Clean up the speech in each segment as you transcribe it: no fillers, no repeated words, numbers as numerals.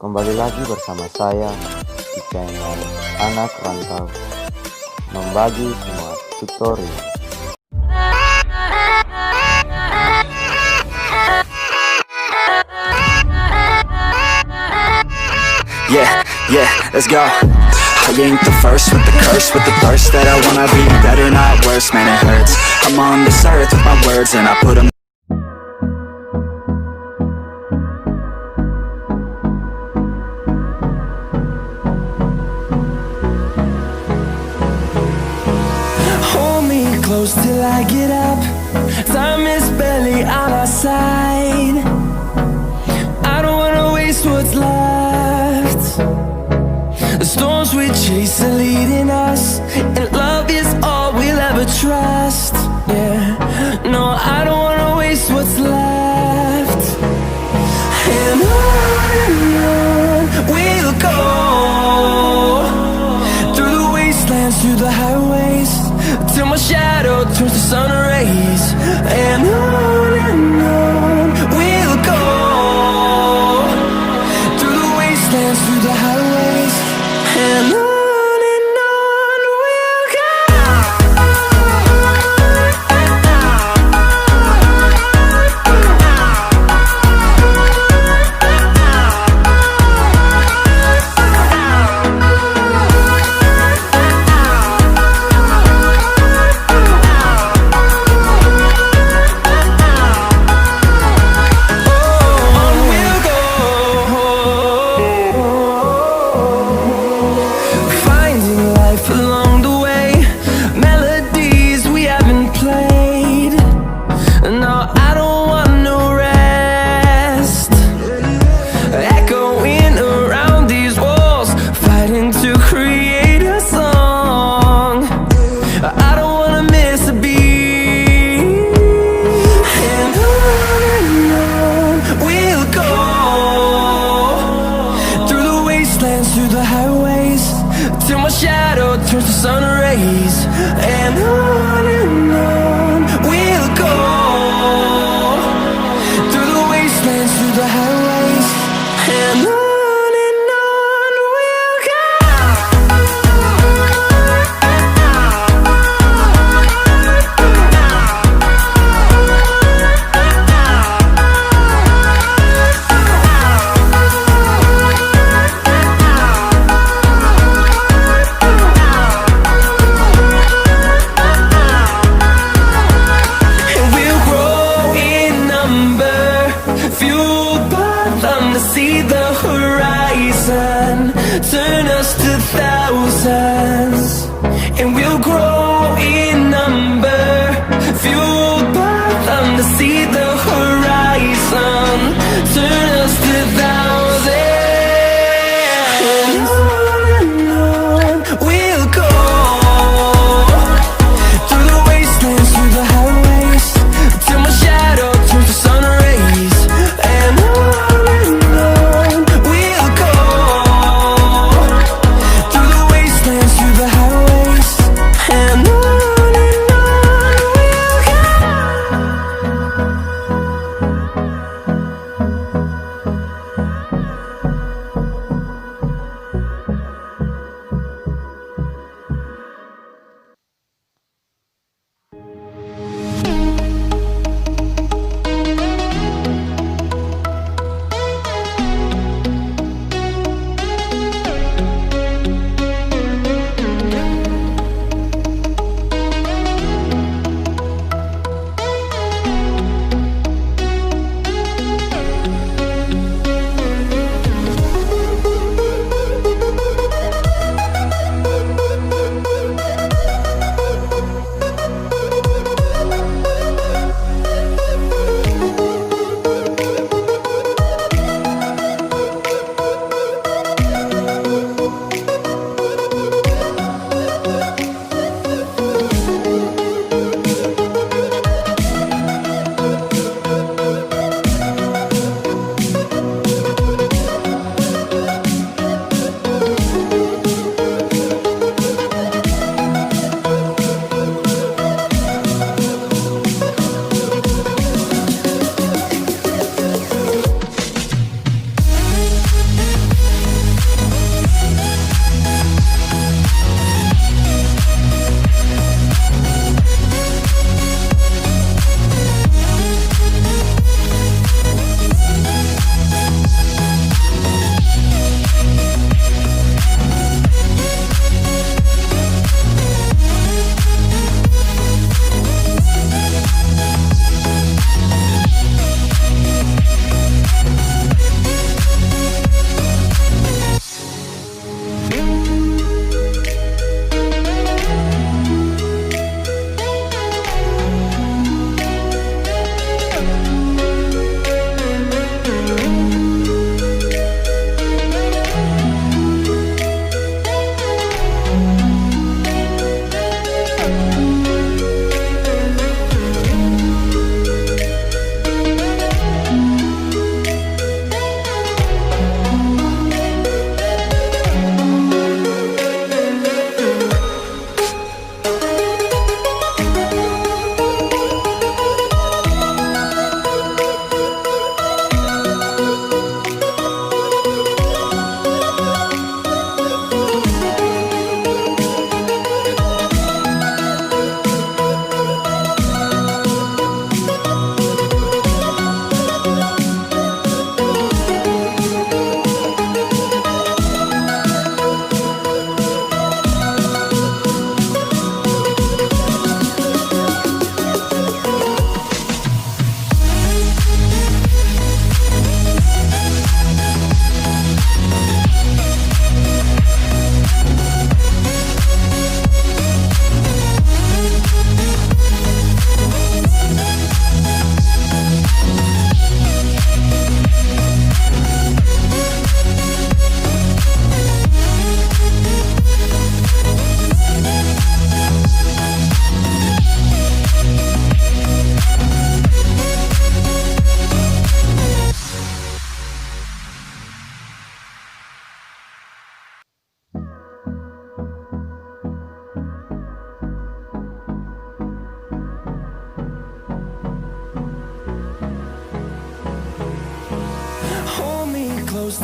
Kembali lagi bersama saya di channel Anak Rantau, membagi semua tutorial. Yeah, let's go. I ain't the first with the curse, with the thirst that I wanna be better, not worse, man it hurts. I'm on this earth with my words and I put them. Hold me close till I get up. Time is barely on our side. I don't wanna waste what's left. The storms we chase are leading us, and love is all we'll ever trust. Yeah, no, I don't wanna waste what's left. And on we'll go, through the wastelands, through the highways, till my shadow turns to sun rays. And on we'll go, through the wastelands, through the highways, and on we'll go. Through the highways, till my shadow turns to sun rays. And on we'll go, through the wastelands, through the highways, and on we'll go. See the horizon turn us to thousands, and we'll grow in number, fueled by them to see the horizon turn us to thousands. And on we'll go, through the wastelands, through the highways, till my shadow turns to sun rays. And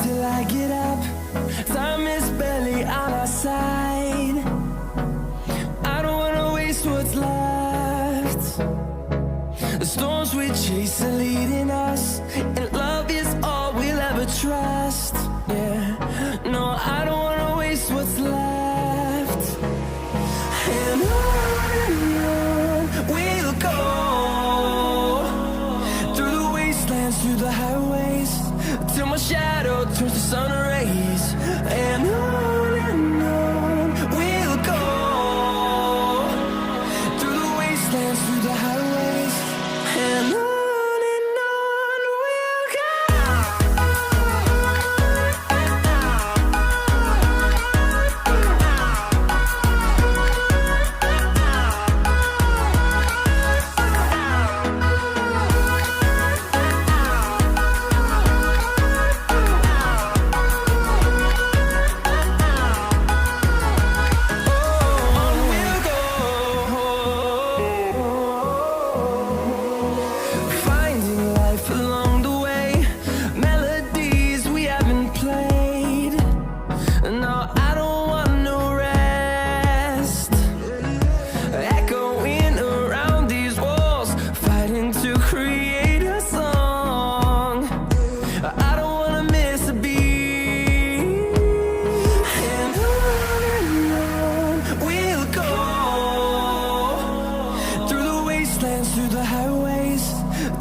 till I get up. Time is barely on our side. I don't wanna waste what's left. The storms we chase are leading us, and love is all we'll ever trust. Yeah, no, I don't wanna waste what's left. And on we'll go, through the wastelands, through the highways, till my shadow turns to sun rays.